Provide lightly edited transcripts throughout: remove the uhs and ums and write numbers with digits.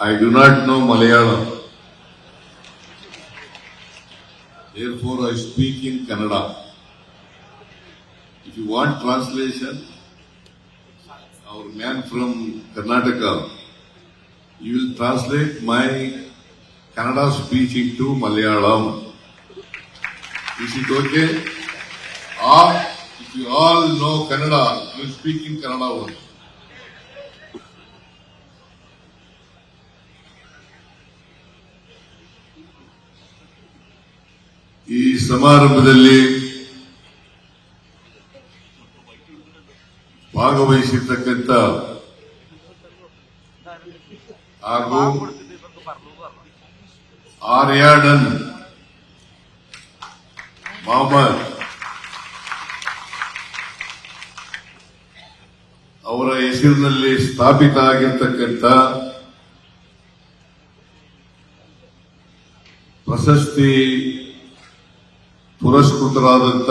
I do not know Malayalam. Therefore, I speak in Kannada. If you want translation, our man from Karnataka, you will translate my Kannada speech into Malayalam. Is it okay? Or if you all know Kannada, you will speak in Kannada only. ಈ ಸಮಾರಂಭದಲ್ಲಿ ಭಾಗವಹಿಸಿರ್ತಕ್ಕಂಥ ಹಾಗೂ ಆರ್ಯಾಡನ್ ಮೊಹಮ್ಮದ್ ಅವರ ಹೆಸರಿನಲ್ಲಿ ಸ್ಥಾಪಿತ ಆಗಿರ್ತಕ್ಕಂಥ ಪ್ರಶಸ್ತಿ ಪುರಸ್ಕೃತರಾದಂಥ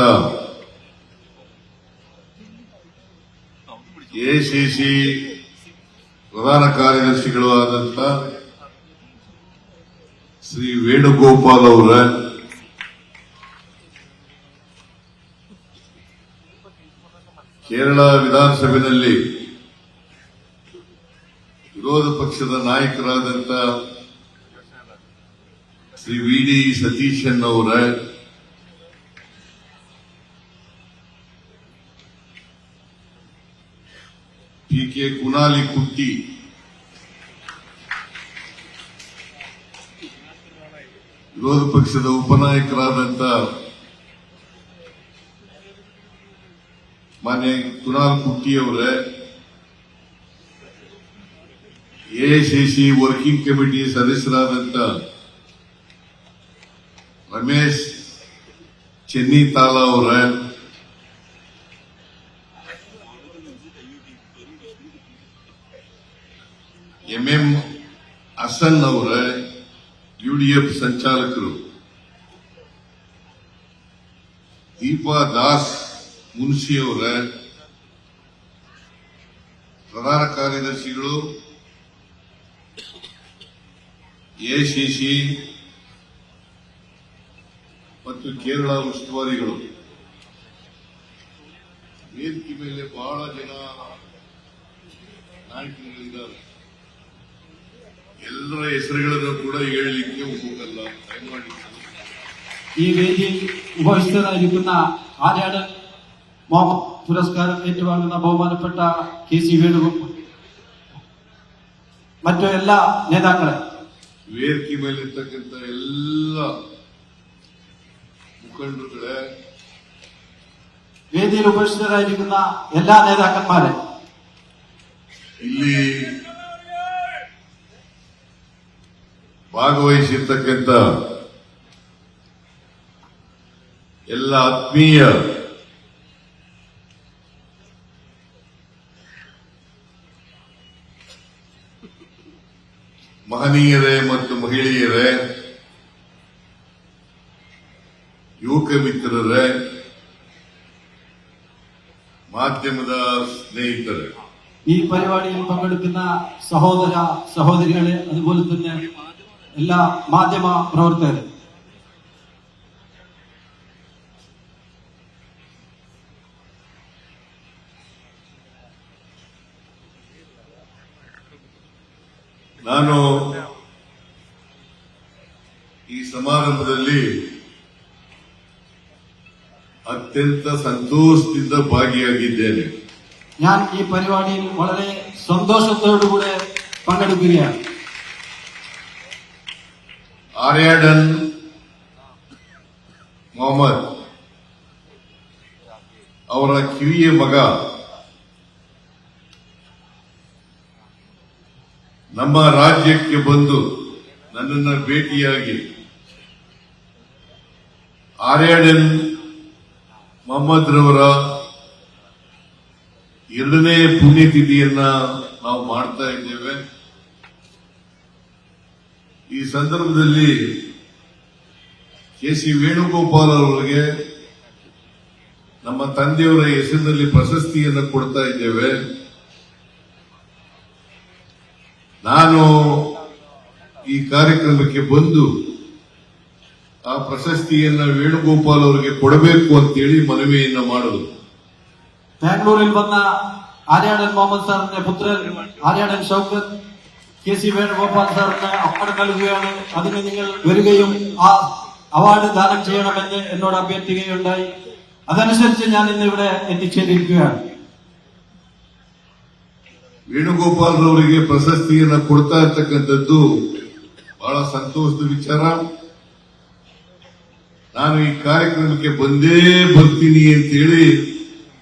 ACC ಪ್ರಧಾನ ಕಾರ್ಯದರ್ಶಿಗಳು ಆದಂಥ ಶ್ರೀ ವೇಣುಗೋಪಾಲ್ ಅವರ ಕೇರಳ ವಿಧಾನಸಭೆಯಲ್ಲಿ ವಿರೋಧ ಪಕ್ಷದ ನಾಯಕರಾದಂಥ ಶ್ರೀ ವಿ.ಡಿ. ಸತೀಶನ್ ಅವರ ಟಿ.ಕೆ. ಕುನಾಲಿ ಕುಟ್ಟಿ ವಿರೋಧ ಪಕ್ಷದ ಉಪನಾಯಕರಾದಂಥ ಮಾನ್ಯ ಕುನಾಲ್ ಕುಟ್ಟಿ ಅವರ AICC working committee ಸದಸ್ಯರಾದಂಥ Ramesh Chennithala ಅವರ ಎಂಎಂ ಹಸನ್ ಅವರ ಯುಡಿಎಫ್ ಸಂಚಾಲಕರು ದೀಪಾ ದಾಸ್ ಮುನ್ಷಿ ಅವರ ಪ್ರಧಾನ ಕಾರ್ಯದರ್ಶಿಗಳು ಎಸಿಸಿ ಮತ್ತು ಕೇರಳ ಉಸ್ತುವಾರಿಗಳು ವೇದಿಕೆ ಮೇಲೆ ಬಹಳ ಜನ ನಾಯಕರುಗಳಿದ್ದಾರೆ. ಎಲ್ಲರ ಹೆಸರುಗಳನ್ನು ಕೂಡ ಹೇಳಲಿಕ್ಕೆ ಹೋಗಲ್ಲ, ದಯಮಾಡಿ. ഈ വേദിയിൽ ഉപവിഷ്ടരായിരിക്കുന്ന ആര്യാടൻ മുഹമ്മദ് പുരസ്കാരം ഏറ്റുവാങ്ങുന്ന ബഹുമാനപ്പെട്ട കെ.സി. വേണുഗോപാൽ, മറ്റു എല്ലാ നേതാക്കളെ, ವೇದಿಕೆ ಮೇಲಿರ್ತಕ್ಕಂಥ ಎಲ್ಲ മുഖണ്ഡുകളെ, വേദിയിൽ ഉപവിഷ്ടരായിരിക്കുന്ന എല്ലാ നേതാക്കന്മാരെ, ಇಲ್ಲಿ ಭಾಗವಹಿಸಿರ್ತಕ್ಕಂಥ ಎಲ್ಲ ಆತ್ಮೀಯ ಮಹನೀಯರೇ ಮತ್ತು ಮಹಿಳೆಯರೇ, ಯುವಕ ಮಿತ್ರರೇ, മാധ്യമದ സ്നേഹിതരെ, ഈ പരിപാടിയിൽ പങ്കെടുക്കുന്ന സഹോദര സഹോദരികളെ, അതുപോലെ തന്നെ എല്ലാ മാധ്യമ പ്രവർത്തകരെ, ನಾನು ಈ ಸಮಾರಂಭದಲ್ಲಿ ಅತ್ಯಂತ ಸಂತೋಷದಿಂದ ಭಾಗಿಯಾಗಿದ್ದೇನೆ. ഞാൻ ഈ പരിപാടിയിൽ വളരെ സന്തോഷത്തോടുകൂടെ പങ്കെടുക്കുകയാണ്. ಆರ್ಯಾಡನ್ ಮೊಹಮ್ಮದ್ ಅವರ ಕಿರಿಯ ಮಗ ನಮ್ಮ ರಾಜ್ಯಕ್ಕೆ ಬಂದು ನನ್ನನ್ನು ಭೇಟಿಯಾಗಿ ಆರ್ಯಾಡನ್ ಮೊಹಮ್ಮದ್ ರವರ 2ನೇ ಪುಣ್ಯತಿಥಿಯನ್ನ ನಾವು ಮಾಡ್ತಾ ಇದ್ದೇವೆ. ಈ ಸಂದರ್ಭದಲ್ಲಿ ಕೆ.ಸಿ. ವೇಣುಗೋಪಾಲ್ ಅವರಿಗೆ ನಮ್ಮ ತಂದೆಯವರ ಹೆಸರಿನಲ್ಲಿ ಪ್ರಶಸ್ತಿಯನ್ನು ಕೊಡ್ತಾ ಇದ್ದೇವೆ. ನಾನು ಈ ಕಾರ್ಯಕ್ರಮಕ್ಕೆ ಬಂದು ಆ ಪ್ರಶಸ್ತಿಯನ್ನ ವೇಣುಗೋಪಾಲ್ ಅವರಿಗೆ ಕೊಡಬೇಕು ಅಂತೇಳಿ ಮನವಿಯನ್ನ ಮಾಡಿದ್ರು. ബാംഗ്ലൂരിൽ വന്ന ആര്യാടൻ മുഹമ്മദ് സാറിന്റെ പുത്രൻ ആര്യാടൻ ഷൌക്കത്ത് KC വേണുഗോപാൽ സാറിന് അവാർഡ് നൽകുകയാണ്. അതിന് നിങ്ങൾ വരികയും ആ അവാർഡ് ദാനം ചെയ്യണമെന്ന് എന്നോട് അഭ്യർത്ഥിക്കുകയുണ്ടായി. അതനുസരിച്ച് ഞാൻ ഇന്ന് ഇവിടെ എത്തിച്ചേർന്നിരിക്കുകയാണ്. ವೇಣುಗೋಪಾಲ್ ಅವರಿಗೆ ಪ್ರಶಸ್ತಿಯನ್ನ ಕೊಡ್ತಾ ಇರ್ತಕ್ಕಂಥದ್ದು ಬಹಳ ಸಂತೋಷದ ವಿಚಾರ. ನಾನು ಈ ಕಾರ್ಯಕ್ರಮಕ್ಕೆ ಬಂದೇ ಬರ್ತೀನಿ ಅಂತೇಳಿ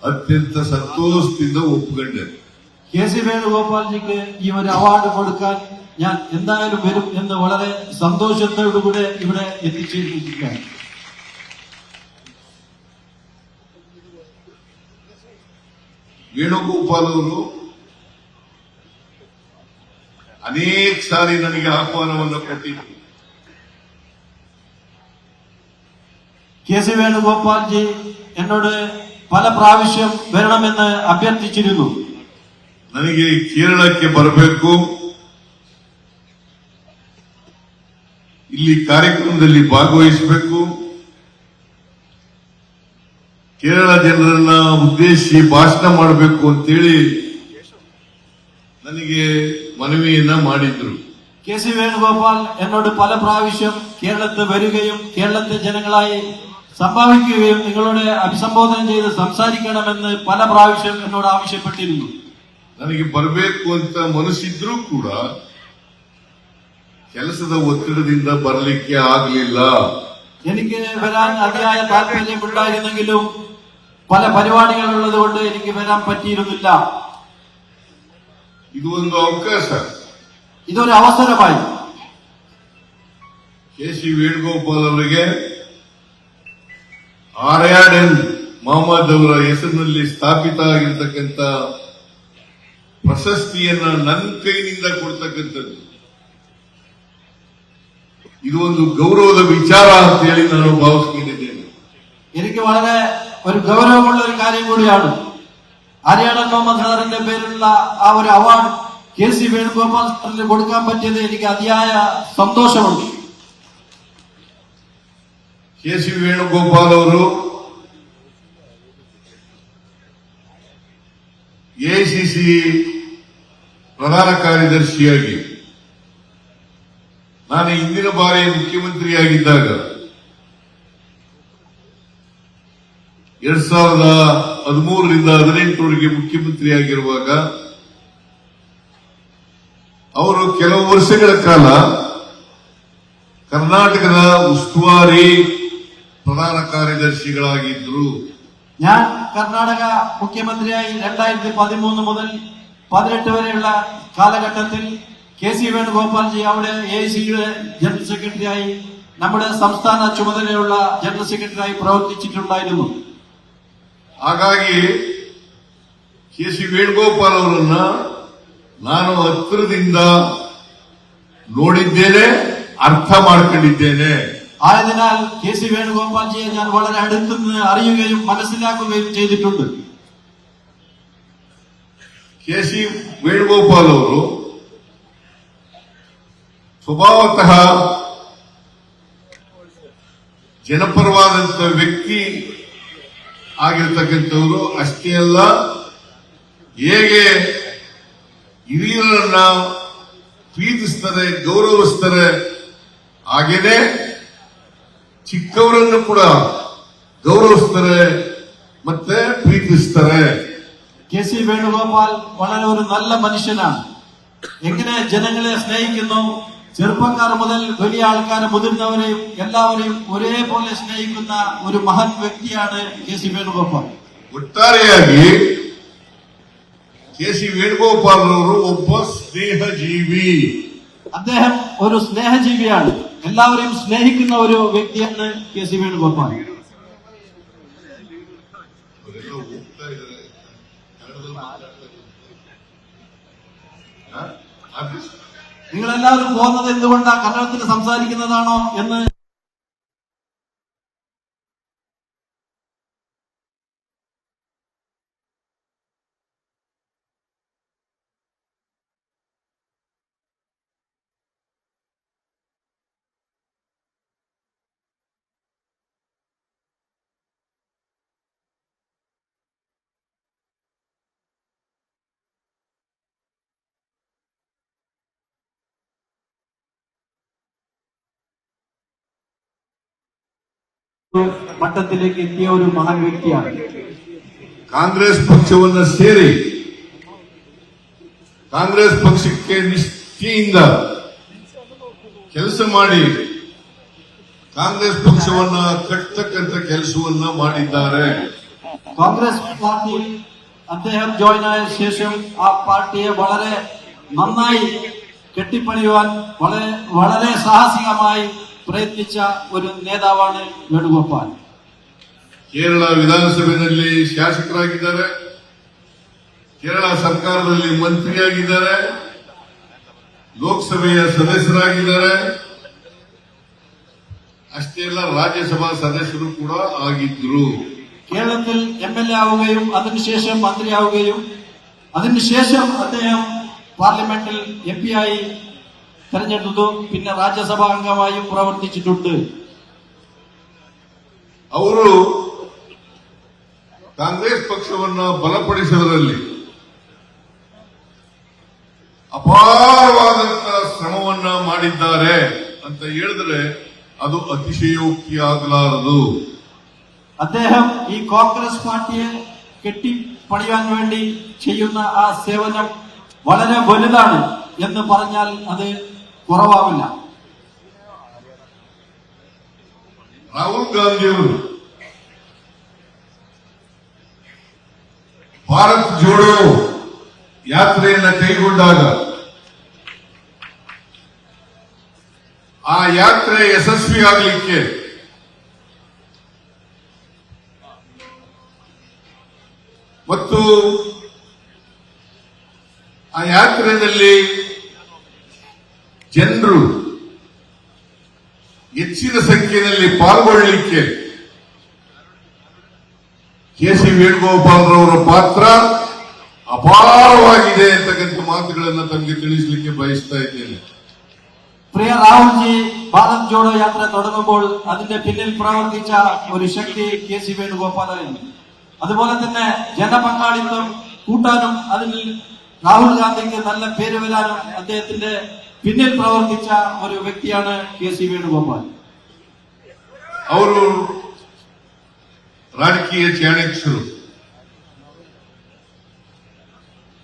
അത്യന്ത സന്തോഷದಿಂದ ഒപ്പുകണ്ട്. KC വേണുഗോപാൽജിക്ക് ഈ ഒരു അവാർഡ് കൊടുക്കാൻ ഞാൻ എന്തായാലും വരും എന്ന് വളരെ സന്തോഷത്തോടുകൂടെ ഇവിടെ എത്തിച്ചേർന്നിരിക്കുകയാണ്. ವೇಣುಗೋಪಾಲ್ ಅವರು ಅನೇಕ ಸಾರಿ ನನಗೆ ಆಹ್ವಾನವನ್ನು ಕೊಟ್ಟಿದ್ದರು. KC വേണുഗോപാൽജി എന്നോട് പല പ്രാവശ്യം വരണമെന്ന് അഭ്യർത്ഥിച്ചിരുന്നു. ನನಗೆ ಕೇರಳಕ್ಕೆ ಬರಬೇಕು, ಇಲ್ಲಿ ಕಾರ್ಯಕ್ರಮದಲ್ಲಿ ಭಾಗವಹಿಸಬೇಕು, ಕೇರಳ ಜನರನ್ನ ಉದ್ದೇಶಿಸಿ ಭಾಷಣ ಮಾಡಬೇಕು ಅಂತೇಳಿ ನನಗೆ മനവിയെന്ന ಮಾಡಿದ್ರು. KC വേണുഗോപാൽ എന്നോട് പല പ്രാവശ്യം കേരളത്തിൽ വരികയും കേരളത്തിലെ ജനങ്ങളായി സംഭാവിക്കുകയും നിങ്ങളോട് അഭിസംബോധന ചെയ്ത് സംസാരിക്കണമെന്ന് പല പ്രാവശ്യം എന്നോട് ആവശ്യപ്പെട്ടിരുന്നു. ನನಗೆ ಬರಬೇಕು ಅಂತ ಮನಸ್ಸಿದ್ರೂ ಕೂಡ ಕೆಲಸದ ಒತ್ತಡದಿಂದ ಬರಲಿಕ್ಕೆ ಆಗಲಿಲ್ಲ. എനിക്ക് വരാൻ അതിയായ താല്പര്യമുണ്ടായിരുന്നെങ്കിലും പല പരിപാടികൾ ഉള്ളതുകൊണ്ട് എനിക്ക് വരാൻ പറ്റിയിരുന്നില്ല. ಇದು ಒಂದು ಅವಕಾಶ. ഇതൊരു അവസരമായി KC ವೇಣುಗೋಪಾಲ್ ಅವರಿಗೆ ಆರ್ಯಾಡನ್ ಮೊಹಮ್ಮದ್ ಅವರ ಹೆಸರಿನಲ್ಲಿ ಸ್ಥಾಪಿತ ಆಗಿರತಕ್ಕಂಥ ಪ್ರಶಸ್ತಿಯನ್ನ ನನ್ನ ಕೈನಿಂದ ಕೊಡ್ತಕ್ಕಂಥದ್ದು ಇದು ಒಂದು ಗೌರವದ ವಿಚಾರ ಅಂತ ಹೇಳಿ ನಾನು ಭಾವಿಸ್ಕೊಂಡಿದ್ದೇನೆ. എനിക്ക് വളരെ ഒരു ഗൗരവമുള്ള ഒരു കാര്യം കൂടിയാണ്. ആര്യാടൻ മുഹമ്മദ് സാറിന്റെ പേരിലുള്ള ആ ഒരു അവാർഡ് KC വേണുഗോപാൽ സാറിന് കൊടുക്കാൻ പറ്റിയത് എനിക്ക് അതിയായ സന്തോഷമുണ്ട്. KC ವೇಣುಗೋಪಾಲ್ ಅವರು AICC ಪ್ರಧಾನ ಕಾರ್ಯದರ್ಶಿಯಾಗಿ ನಾನು ಹಿಂದಿನ ಬಾರಿ ಮುಖ್ಯಮಂತ್ರಿಯಾಗಿದ್ದಾಗ 2013ರಿಂದ 2018 ಮುಖ್ಯಮಂತ್ರಿಯಾಗಿರುವಾಗ ಅವರು ಕೆಲವು ವರ್ಷಗಳ ಕಾಲ ಕರ್ನಾಟಕದ ಉಸ್ತುವಾರಿ ಪ್ರಧಾನ ಕಾರ್ಯದರ್ಶಿಗಳಾಗಿದ್ದರು. ഞാൻ കർണാടക മുഖ്യമന്ത്രിയായി 2013 മുതൽ 2018 വരെയുള്ള കാലഘട്ടത്തിൽ KC വേണുഗോപാൽജി അവിടെ AICയുടെ ജനറൽ സെക്രട്ടറിയായി നമ്മുടെ സംസ്ഥാന ചുമതലയുള്ള ജനറൽ സെക്രട്ടറിയായി പ്രവർത്തിച്ചിട്ടുണ്ടായിരുന്നു. ಹಾಗಾಗಿ KC ವೇಣುಗೋಪಾಲ್ ಅವರನ್ನ ನಾನು ಹತ್ತಿರದಿಂದ ನೋಡಿದ್ದೇನೆ, ಅರ್ಥ ಮಾಡ್ಕೊಂಡಿದ್ದೇನೆ. ആയതിനാൽ KC വേണുഗോപാൽജിയെ ഞാൻ വളരെ അടുത്തുനിന്ന് അറിയുകയും മനസ്സിലാക്കുകയും ചെയ്തിട്ടുണ്ട്. KC ವೇಣುಗೋಪಾಲ್ ಅವರು ಸ್ವಭಾವತಃ ಜನಪರವಾದಂತಹ ವ್ಯಕ್ತಿ ಆಗಿರ್ತಕ್ಕಂಥವರು. ಅಷ್ಟೇ ಅಲ್ಲ, ಹೇಗೆ ಹಿರಿಯರನ್ನ ಪ್ರೀತಿಸ್ತಾರೆ, ಗೌರವಿಸ್ತಾರೆ, ಹಾಗೇನೆ ಚಿಕ್ಕವರನ್ನು ಕೂಡ ಗೌರವಿಸ್ತಾರೆ ಮತ್ತೆ ಪ್ರೀತಿಸ್ತಾರೆ. KC വേണുഗോപാൽ വളരെ ഒരു നല്ല മനുഷ്യനാണ്. എങ്ങനെ ജനങ്ങളെ സ്നേഹിക്കുന്നു, ചെറുപ്പക്കാർ മുതൽ വലിയ ആൾക്കാരെ, മുതിർന്നവരെയും എല്ലാവരെയും ഒരേപോലെ സ്നേഹിക്കുന്ന ഒരു മഹൻ വ്യക്തിയാണ് KC വേണുഗോപാൽ. ಒಟ್ಟಾರೆಯಾಗಿ KC ವೇಣುಗೋಪಾಲ್ ಅವರು ಒಬ್ಬ ಸ್ನೇಹಜೀವಿ. അദ്ദേഹം ഒരു സ്നേഹജീവിയാണ്. എല്ലാവരെയും സ്നേഹിക്കുന്ന ഒരു വ്യക്തിയാണ് KC വേണുഗോപാൽ. നിങ്ങളെല്ലാവരും പോകുന്നത് എന്തുകൊണ്ടാണ്, കന്നഡത്തിൽ സംസാരിക്കുന്നതാണോ എന്ന് ಮಟ್ಟത്തിലേക്ക് ಎತ್ತಿಯ ഒരു ಮಹಾನ್ ವ್ಯಕ್ತಿയാണ്. ಕಾಂಗ್ರೆಸ್ ಪಕ್ಷವನ್ನು ಸೇರಿ ಕಾಂಗ್ರೆಸ್ ಪಕ್ಷಕ್ಕೆ ನಿಷ್ಠೆಯಿಂದ ಕೆಲಸ ಮಾಡಿ ಕಾಂಗ್ರೆസ് ಪಕ್ಷವನ್ನ ಕಟ್ಟತಕ್ಕಂಥ ಕೆಲಸವನ್ನ ಮಾಡಿದ್ದಾರೆ. കോൺഗ്രസ് പാർട്ടിയിൽ അദ്ദേഹം ജോയിൻ ആയ ശേഷം ആ പാർട്ടിയെ വളരെ നന്നായി കെട്ടിപ്പണിയുവാൻ വളരെ സാഹസികമായി പ്രയത്നിച്ച ഒരു നേതാവാണ് വേണുഗോപാൽ. ಕೇರಳ ವಿಧಾನಸಭೆಯಲ್ಲಿ ಶಾಸಕರಾಗಿದ್ದಾರೆ, ಕೇರಳ ಸರ್ಕಾರದಲ್ಲಿ ಮಂತ್ರಿಯಾಗಿದ್ದಾರೆ, ಲೋಕಸಭೆಯ ಸದಸ್ಯರಾಗಿದ್ದಾರೆ, ಅಷ್ಟೇ ಅಲ್ಲ ರಾಜ್ಯಸಭಾ ಸದಸ್ಯರು ಕೂಡ ಆಗಿದ್ರು. കേരളത്തിൽ MLA ആവുകയും അതിനുശേഷം മന്ത്രിയാവുകയും അതിനുശേഷം അദ്ദേഹം പാർലമെന്റിൽ MP ആയി തെരഞ്ഞെടുത്തു. പിന്നെ രാജ്യസഭാ അംഗമായും പ്രവർത്തിച്ചിട്ടുണ്ട്. ಅವರು ಕಾಂಗ್ರೆಸ್ ಪಕ್ಷವನ್ನು ಬಲಪಡಿಸುವುದರಲ್ಲಿ ಅಪಾರವಾದಂತಹ ಶ್ರಮವನ್ನ ಮಾಡಿದ್ದಾರೆ ಅಂತ ಹೇಳಿದ್ರೆ ಅದು അതിശയോക്തിയാകലാರದು. അദ്ദേഹം ഈ കോൺഗ്രസ് പാർട്ടിയെ കെട്ടിപ്പണിയാൻ വേണ്ടി ചെയ്യുന്ന ആ സേവനം വളരെ വലുതാണ് എന്ന് പറഞ്ഞാൽ അത് കുറവാവില്ല. ರಾಹುಲ್ ಗಾಂಧಿಯವರು ಭಾರತ್ ಜೋಡೋ ಯಾತ್ರೆಯನ್ನ ಕೈಗೊಂಡಾಗ ಆ ಯಾತ್ರೆ ಯಶಸ್ವಿಯಾಗಲಿಕ್ಕೆ ಮತ್ತು ಆ ಯಾತ್ರೆಯಲ್ಲಿ ಜನರು ಹೆಚ್ಚಿನ ಸಂಖ್ಯೆಯಲ್ಲಿ ಪಾಲ್ಗೊಳ್ಳಲಿಕ್ಕೆ KC ವೇಣುಗೋಪಾಲ್ರವರ ಪಾತ್ರ ಅಪಾರವಾಗಿದೆ ಅಂತಕ್ಕಂಥ ಮಾತುಗಳನ್ನು ತಮಗೆ ತಿಳಿಸಲಿಕ್ಕೆ ಬಯಸ್ತಾ ಇದ್ದೇನೆ. പ്രിയ രാഹുൽജി, ഭാരത് ജോഡോ യാത്ര തുടങ്ങുമ്പോൾ അതിന്റെ പിന്നിൽ പ്രവർത്തിച്ച ഒരു ശക്തി KC വേണുഗോപാലായിരുന്നു. അതുപോലെ തന്നെ ജനപങ്കാളിത്തം കൂട്ടാനും അതിൽ രാഹുൽ ഗാന്ധിക്ക് നല്ല പേര് വരാനും അദ്ദേഹത്തിന്റെ പിന്നിൽ പ്രവർത്തിച്ച ഒരു വ്യക്തിയാണ് KC വേണുഗോപാൽ. ಅವರು ರಾಜಕೀಯ ಚಾಣಕ್ಯರು.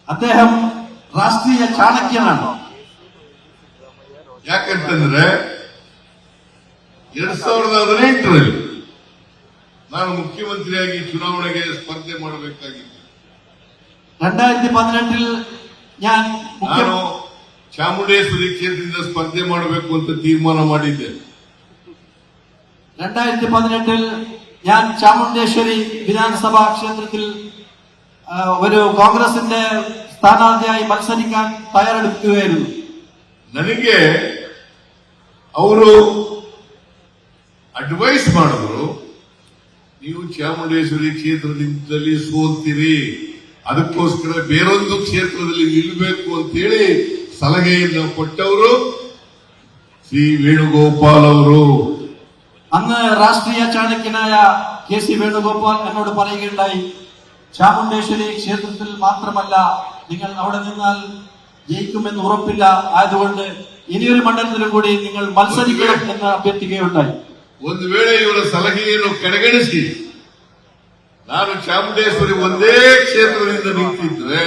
അദ്ദേഹം ರಾಷ್ಟ್ರೀಯ ಚಾಣಕ್ಯನಾണ്. ಯಾಕಂತಂದ್ರೆ 2018ರಲ್ಲಿ ನಾನು ಮುಖ್ಯಮಂತ್ರಿಯಾಗಿ ಚುನಾವಣೆಗೆ ಸ್ಪರ್ಧೆ ಮಾಡಬೇಕಾಗಿತ್ತು. 2018 ഞാൻ ನಾನು ಚಾಮುಂಡೇಶ್ವರಿ ಕ್ಷೇತ್ರದಿಂದ ಸ್ಪರ್ಧೆ ಮಾಡಬೇಕು ಅಂತ ತೀರ್ಮಾನ ಮಾಡಿದ್ದೆ. 2018 ഞാൻ ചാമുണ്ടേശ്വരി വിധാനസഭാ ക്ഷേത്രത്തിൽ ഒരു കോൺഗ്രസിന്റെ സ്ഥാനാർത്ഥിയായി മത്സരിക്കാൻ തയ്യാറെടുക്കുകയായിരുന്നു. ನನಗೆ ಅವರು ಅಡ್ವೈಸ್ ಮಾಡಿದ್ರು, ನೀವು ಚಾಮುಂಡೇಶ್ವರಿ ಕ್ಷೇತ್ರದಿಂದಲೇ ಸೋಲ್ತೀರಿ, ಅದಕ್ಕೋಸ್ಕರ ಬೇರೊಂದು ಕ್ಷೇತ್ರದಲ್ಲಿ ನಿಲ್ಲಬೇಕು ಅಂತೇಳಿ സലഹയെന്ന് കൊട്ടവരു ശ്രീ വേണുഗോപാൽ ಅವರು. അന്ന് രാഷ്ട്രീയ ചാണക്യനായ KC വേണുഗോപാൽ എന്നോട് പറയുകയുണ്ടായി, ചാമുണ്ടേശ്വരി ക്ഷേത്രത്തിൽ മാത്രമല്ല, നിങ്ങൾ അവിടെ നിന്നാൽ ജയിക്കുമെന്ന് ഉറപ്പില്ല, ആയതുകൊണ്ട് ഇനിയൊരു മണ്ഡലത്തിലും കൂടി നിങ്ങൾ മത്സരിക്കണം എന്ന് അഭ്യർത്ഥിക്കുകയുണ്ടായി. ಒಂದು ವೇಳೆ ಇವರ ಸಲಹೆಯನ್ನು ಕಡೆಗಣಿಸಿ ನಾನು ಚಾಮುಂಡೇಶ್ವರಿ ಒಂದೇ ಕ್ಷೇತ್ರದಿಂದ ನಿಂತಿದ್ರೆ,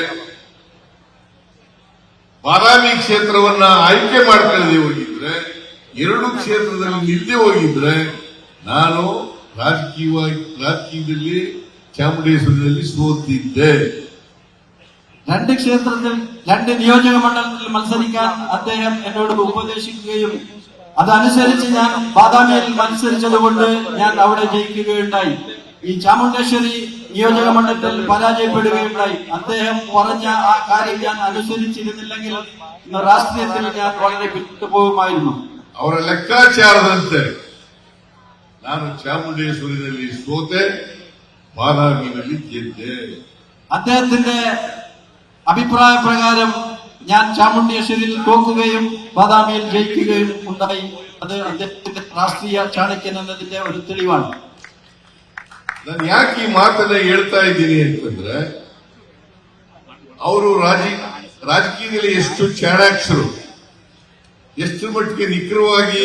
ಬಾದಾಮಿ ಕ್ಷೇತ್ರವನ್ನ ಆಯ್ಕೆ ಮಾಡ್ಕೊಳ್ಳದೆ ಹೋಗಿದ್ರೆ, 2 ಕ್ಷೇತ್ರದಲ್ಲಿ ನಿಲ್ಲದೆ ಹೋಗಿದ್ರೆ ನಾನು ರಾಜಕೀಯದಲ್ಲಿ ಚಾಮುಂಡೇಶ್ವರಿಯಲ್ಲಿ ಸೋತಿದ್ದೆ. 2 ക്ഷേത്രത്തിൽ 2 നിയോജക മണ്ഡലത്തിൽ മത്സരിക്കാൻ അദ്ദേഹം എന്നോട് ഉപദേശിക്കുകയും അതനുസരിച്ച് ഞാൻ ബാദാമിയിൽ മത്സരിച്ചതുകൊണ്ട് ഞാൻ അവിടെ ജയിക്കുകയുണ്ടായി. ഈ ചാമുണ്ടേശ്വരി നിയോജക മണ്ഡലത്തിൽ പരാജയപ്പെടുകയുണ്ടായി. അദ്ദേഹം പറഞ്ഞ ആ കാര്യം ഞാൻ അനുസരിച്ചിരുന്നില്ലെങ്കിൽ ഇന്ന് രാഷ്ട്രീയത്തിൽ ഞാൻ വളരെ വിട്ടുപോകുമായിരുന്നു. ಅವರ ಲೆಕ್ಕಾಚಾರದಂತೆ ನಾನು ಚಾಮುಂಡೇಶ್ವರಿಯಲ್ಲಿ ಸೋತೆ, ಬಾದಾಮಿನಲ್ಲಿ ಗೆದ್ದೆ. അദ്ദേഹത്തിന്റെ അഭിപ്രായ പ്രകാരം ഞാൻ ചാമുണ്ടേശ്വരിയിൽ തോക്കുകയും ബാദാമിയിൽ ജയിക്കുകയും ഉണ്ടായി. അത് അദ്ദേഹത്തിന്റെ രാഷ്ട്രീയ ചാണക്യൻ എന്നതിന്റെ ഒരു തെളിവാണ്. ನಾನು ಯಾಕೆ ಈ ಮಾತನ್ನ ಹೇಳ್ತಾ ಇದ್ದೀನಿ ಅಂತಂದ್ರೆ, ಅವರು ರಾಜಕೀಯದಲ್ಲಿ ಎಷ್ಟು ಚಾಣಾಕ್ಷರು, ಎಷ್ಟು ಮಟ್ಟಿಗೆ ನಿಖರವಾಗಿ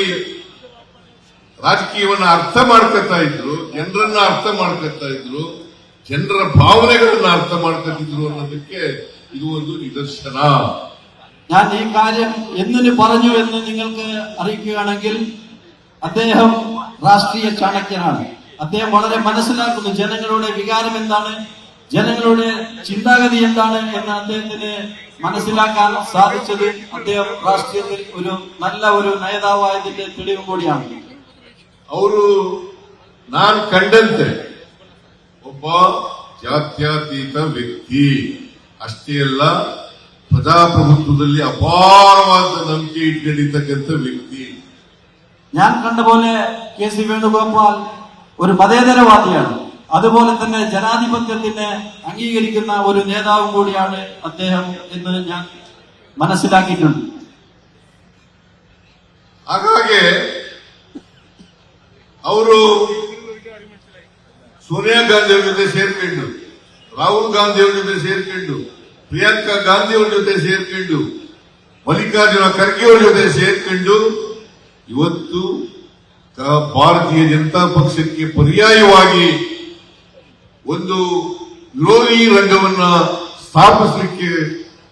ರಾಜಕೀಯವನ್ನ ಅರ್ಥ ಮಾಡ್ಕೊತಾ ಇದ್ರು, ಜನರನ್ನ ಅರ್ಥ ಮಾಡ್ಕೊತಾ ಇದ್ರು, ಜನರ ഭാവനകളನ್ನ അർത്ഥ ಮಾಡ್ಕೊತಿದ್ರು ಅನ್ನೋದಕ್ಕೆ ഇത് ಒಂದು നിദർശന. ഞാൻ ഈ കാര്യം എന്തിനു പറഞ്ഞു എന്ന് നിങ്ങൾക്ക് അറിയിക്കുകയാണെങ്കിൽ അദ്ദേഹം രാഷ്ട്രീയ ചാണക്യനാണ്. അദ്ദേഹം വളരെ മനസ്സിലാക്കുന്നു ജനങ്ങളുടെ വികാരം എന്താണ്, ജനങ്ങളുടെ ചിന്താഗതി എന്താണ് എന്ന് അദ്ദേഹത്തിന് മനസ്സിലാക്കാൻ സാധിച്ചത് അദ്ദേഹം രാഷ്ട്രീയത്തിൽ ഒരു നല്ല ഒരു നേതാവായതിന്റെ തെളിവും കൂടിയാണ്. ಅವರು ನಾನು ಕಂಡಂತೆ ಒಬ್ಬ ಜಾತ್ಯತೀತ ವ್ಯಕ್ತಿ ಅಷ್ಟೇ ಅಲ್ಲ, ಪ್ರಜಾಪ್ರಭುತ್ವದಲ್ಲಿ ಅಪಾರವಾದ ನಂಬಿಕೆ ಇಟ್ಕೊಂಡಿರ್ತಕ್ಕಂಥ ವ್ಯಕ್ತಿ. ഞാൻ കണ്ട പോലെ കെ.സി. വേണുഗോപാൽ ഒരു മതേതരവാദിയാണ്. അതുപോലെ തന്നെ ജനാധിപത്യത്തിനെ അംഗീകരിക്കുന്ന ഒരു നേതാവും കൂടിയാണ് അദ്ദേഹം എന്ന് ഞാൻ മനസ്സിലാക്കിയിട്ടുണ്ട്. ಹಾಗಾಗಿ ಅವರು ಸೋನಿಯಾ ಗಾಂಧಿ ಅವರ ಜೊತೆ ಸೇರ್ಕೊಂಡು, ರಾಹುಲ್ ಗಾಂಧಿ ಅವರ ಜೊತೆ ಸೇರ್ಕೊಂಡು, ಪ್ರಿಯಾಂಕಾ ಗಾಂಧಿ ಅವರ ಜೊತೆ ಸೇರ್ಕೊಂಡು, ಮಲ್ಲಿಕಾರ್ಜುನ ಖರ್ಗೆ ಅವರ ಜೊತೆ ಸೇರ್ಕೊಂಡು ಇವತ್ತು ಭಾರತೀಯ ಜನತಾ ಪಕ್ಷಕ್ಕೆ ಪರ್ಯಾಯವಾಗಿ ಒಂದು ವಿರೋಧಿ ರಂಗವನ್ನ ಸ್ಥಾಪಿಸಲಿಕ್ಕೆ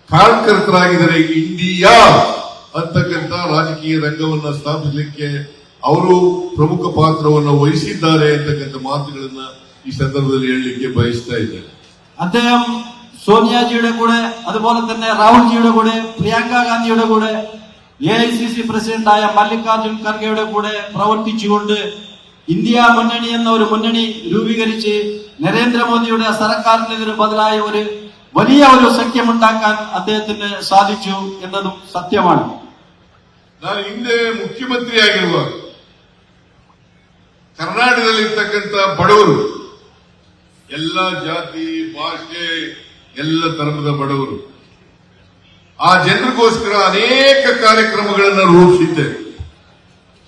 ಕಾರಣಕರ್ತರಾಗಿದ್ದಾರೆ. ಇಂಡಿಯಾ ಅಂತಕ್ಕಂಥ ರಾಜಕೀಯ ರಂಗವನ್ನ ಸ್ಥಾಪಿಸಲಿಕ್ಕೆ ಅವರು ಪ್ರಮುಖ ಪಾತ್ರವನ್ನು ವಹಿಸಿದ್ದಾರೆ ಅಂತಕ್ಕಂಥ ಮಾತುಗಳನ್ನ ಈ ಸಂದರ್ಭದಲ್ಲಿ ಹೇಳಲಿಕ್ಕೆ ಬಯಸ್ತಾ ಇದ್ದಾರೆ. അദ്ദേഹം സോണിയാജിയുടെ കൂടെ അതുപോലെ തന്നെ രാഹുൽജിയുടെ കൂടെ പ്രിയങ്ക ഗാന്ധിയുടെ കൂടെ AICC പ്രസിഡന്റായ മല്ലികാർജുൻ ഖർഗെയുടെ കൂടെ പ്രവർത്തിച്ചുകൊണ്ട് ഇന്ത്യ മുന്നണി എന്ന ഒരു മുന്നണി രൂപീകരിച്ച് നരേന്ദ്രമോദിയുടെ സർക്കാരിനെതിരെ ബദലായ ഒരു വലിയ ഒരു സഖ്യമുണ്ടാക്കാൻ അദ്ദേഹത്തിന് സാധിച്ചു എന്നതും സത്യമാണ്. ನಾನು ಹಿಂದೆ ಮುಖ್ಯಮಂತ್ರಿಯಾಗಿರುವಾಗ ಕರ್ನಾಟಕದಲ್ಲಿರ್ತಕ್ಕಂಥ ಬಡವರು, ಎಲ್ಲ ಜಾತಿ ಭಾಷೆ ಎಲ್ಲ ಧರ್ಮದ ಬಡವರು, ಆ ಜನರಿಗೋಸ್ಕರ ಅನೇಕ ಕಾರ್ಯಕ್ರಮಗಳನ್ನು ರೂಪಿಸಿದ್ದೆ.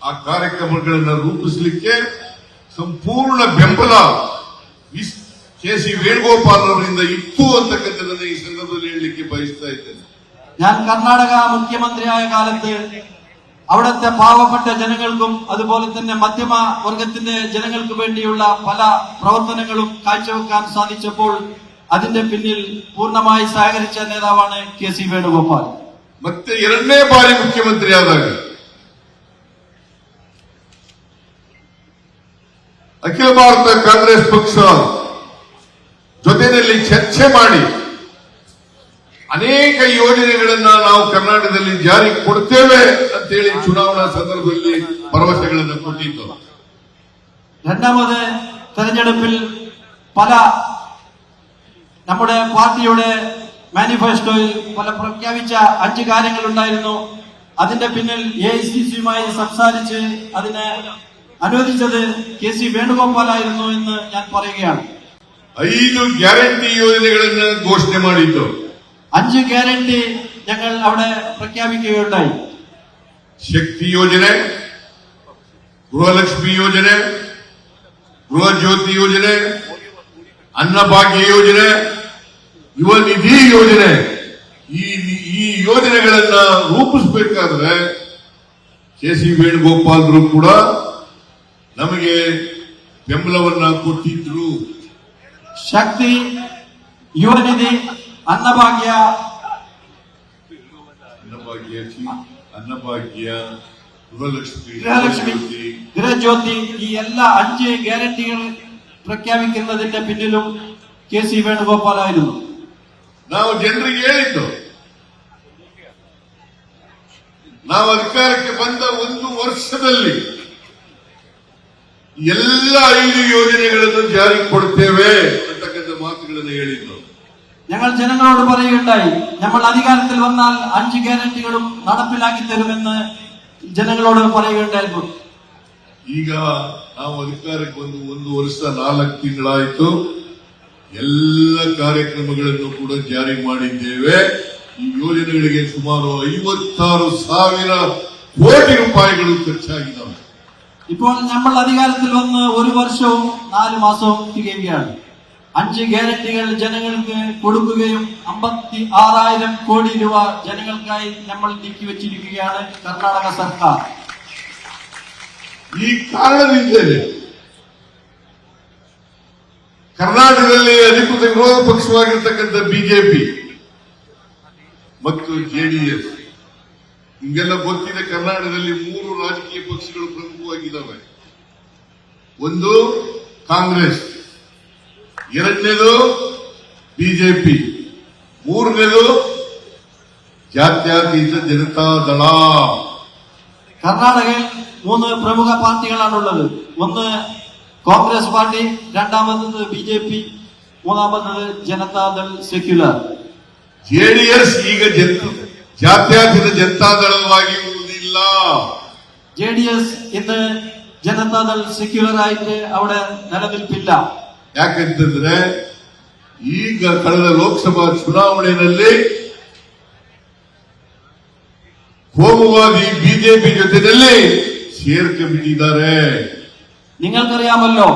ಆ ಕಾರ್ಯಕ್ರಮಗಳನ್ನು ರೂಪಿಸಲಿಕ್ಕೆ ಸಂಪೂರ್ಣ ಬೆಂಬಲ ಕೆ.ಸಿ. ವೇಣುಗೋಪಾಲ್ ಅವರಿಂದ ಇತ್ತು ಅಂತಕ್ಕಂಥದ್ದನ್ನು ಈ ಸಂದರ್ಭದಲ್ಲಿ ಹೇಳಲಿಕ್ಕೆ ಬಯಸ್ತಾ ಇದ್ದೇನೆ. ഞാൻ കർണാടക മുഖ്യമന്ത്രിയായ കാലത്ത് അവിടുത്തെ പാവപ്പെട്ട ജനങ്ങൾക്കും അതുപോലെ തന്നെ മധ്യമ വർഗത്തിന്റെ ജനങ്ങൾക്ക് വേണ്ടിയുള്ള പല പ്രവർത്തനങ്ങളും കാഴ്ചവെക്കാൻ സാധിച്ചപ്പോൾ അതിന്റെ പിന്നിൽ പൂർണ്ണമായി സഹകരിച്ച നേതാവാണ് കെ.സി. വേണുഗോപാൽ. ಮತ್ತೆ ಎರಡನೇ ಬಾರಿ ಮುಖ್ಯಮಂತ್ರಿಯಾದಾಗ ಅಖಿಲ ಭಾರತ ಕಾಂಗ್ರೆಸ್ ಪಕ್ಷ ಜೊತೆಯಲ್ಲಿ ಚರ್ಚೆ ಮಾಡಿ ಅನೇಕ ಯೋಜನೆಗಳನ್ನ ನಾವು ಕರ್ನಾಟಕದಲ್ಲಿ ಜಾರಿ ಕೊಡ್ತೇವೆ ಅಂತೇಳಿ ಚುನಾವಣಾ ಸಂದರ್ಭದಲ್ಲಿ ಭರವಸೆಗಳನ್ನು ಕೊಟ್ಟಿದ್ದು. രണ്ടാമത് തെരഞ്ഞെടുപ്പിൽ പല നമ്മുടെ പാർട്ടിയുടെ മാനിഫെസ്റ്റോയിൽ പല പ്രഖ്യാപിച്ച 5 കാര്യങ്ങളുണ്ടായിരുന്നു. അതിന്റെ പിന്നിൽ AICC-യുമായി സംസാരിച്ച് അതിനെ അനുവദിച്ചത് കെ.സി. വേണുഗോപാലായിരുന്നു എന്ന് ഞാൻ പറയുകയാണ്. 5 ಗ್ಯಾರಂಟಿ ಯೋಜನೆಗಳನ್ನು ಘೋಷಣೆ ಮಾಡಿದ್ದು. 5 ಗ್ಯಾರಂಟಿ ഞങ്ങൾ അവിടെ പ്രഖ്യാപിക്കുകയുണ്ടായി. ಶಕ್ತಿ ಯೋಜನೆ, ಗೃಹಲಕ್ಷ್ಮಿ ಯೋಜನೆ, ಗೃಹ ಜ್ಯೋತಿ ಯೋಜನೆ, ಅನ್ನಭಾಗ್ಯ ಯೋಜನೆ, ಯುವ ನಿಧಿ ಯೋಜನೆ. ಈ ಯೋಜನೆಗಳನ್ನ ರೂಪಿಸಬೇಕಾದ್ರೆ ಕೆ.ಸಿ. ವೇಣುಗೋಪಾಲ್ರು ಕೂಡ ನಮಗೆ ಬೆಂಬಲವನ್ನ ಕೊಟ್ಟಿದ್ರು. ಶಕ್ತಿ, ಯುವ ನಿಧಿ, ಅನ್ನಭಾಗ್ಯ, ഗൃഹലക്ഷ്മി, ഗൃഹജ്യോതി, ഈ എല്ലാ 5 ഗ്യാരണ്ടികൾ പ്രഖ്യാപിക്കുന്നതിന്റെ പിന്നിലും കെ.സി. വേണുഗോപാലായിരുന്നു. ನಾವು ಜನರಿಗೆ ಹೇಳಿದ್ದು, ನಾವು ಅಧಿಕಾರಕ್ಕೆ ಬಂದ 1 ವರ್ಷದಲ್ಲಿ ಎಲ್ಲ 5 ಯೋಜನೆಗಳನ್ನು ಜಾರಿ ಕೊಡ್ತೇವೆ ಅಂತಕ್ಕಂಥ ಮಾತುಗಳನ್ನು ಹೇಳಿದ್ದು. ഞങ്ങൾ ജനങ്ങളോട് പറയുകയുണ്ടായി, നമ്മൾ അധികാരത്തിൽ വന്നാൽ 5 ഗ്യാരണ്ടികളും നടപ്പിലാക്കി തരുമെന്ന് ജനങ്ങളോട് പറയുകയുണ്ടായിരുന്നു. ಈಗ ನಾವು ಅಧಿಕಾರಕ್ಕೆ ಬಂದು 1 ವರ್ಷ 4 ತಿಂಗಳಾಯಿತು. ಎಲ್ಲ ಕಾರ್ಯಕ್ರಮಗಳನ್ನು ಕೂಡ ಜಾರಿ ಮಾಡಿದ್ದೇವೆ. ಈ ಯೋಜನೆಗಳಿಗೆ ಸುಮಾರು 56,000 ಕೋಟಿ ರೂಪಾಯಿಗಳು ಖರ್ಚಾಗಿದ್ದಾವೆ. ഇപ്പോൾ നമ്മൾ അധികാരത്തിൽ വന്ന് 1 വർഷവും 4 മാസവും തികയുകയാണ്. 5 ഗ്യാരണ്ടികൾ ജനങ്ങൾക്ക് കൊടുക്കുകയും 56,000 കോടി രൂപ ജനങ്ങൾക്കായി നമ്മൾ നീക്കിവെച്ചിരിക്കുകയാണ് കർണാടക സർക്കാർ. ಈ ಕಾರಣದಿಂದಲೇ ಕರ್ನಾಟಕದಲ್ಲಿ ಅಧಿಕೃತ ವಿರೋಧ ಪಕ್ಷವಾಗಿರ್ತಕ್ಕಂಥ ಬಿಜೆಪಿ ಮತ್ತು ಜೆಡಿಎಸ್ ನಿಮಗೆಲ್ಲ ಗೊತ್ತಿದೆ. ಕರ್ನಾಟಕದಲ್ಲಿ 3 ರಾಜಕೀಯ ಪಕ್ಷಗಳು ಪ್ರಮುಖವಾಗಿದ್ದಾವೆ. ಒಂದು ಕಾಂಗ್ರೆಸ್, ಎರಡನೇದು ಬಿಜೆಪಿ, ಮೂರನೇದು ജാത്യാതീത ജനതാദള. കർണാടകയിൽ 3 പ്രമുഖ പാർട്ടികളാണുള്ളത്. ഒന്ന് കോൺഗ്രസ് പാർട്ടി, രണ്ടാമത്തത് ബിജെപി, മൂന്നാമത്തത് ജനതാദൾ ಸೆಕ್ಯುಲರ್. ಜೆಡಿಎಸ್ ಈಗ ಜಾತ್ಯತೀತ ಜನತಾದಳವಾಗಿರುವುದಿಲ್ಲ. ജെഡിഎസ് ഇന്ന് ജനതാദൾ ಸೆಕ್ಯುಲರ್ ആയിട്ട് അവിടെ നിലനിൽപ്പില്ല. ಯಾಕಂತಂದ್ರೆ ಈಗ ಕಳೆದ ಲೋಕಸಭಾ ಚುನಾವಣೆಯಲ್ಲಿ ಕೋಮುವಾದಿ ಬಿಜೆಪಿ ಜೊತೆಯಲ್ಲಿ ಸೇರ್ಕೊಂಡ್ಬಿಟ್ಟಿದ್ದಾರೆ. നിങ്ങൾക്കറിയാമല്ലോ,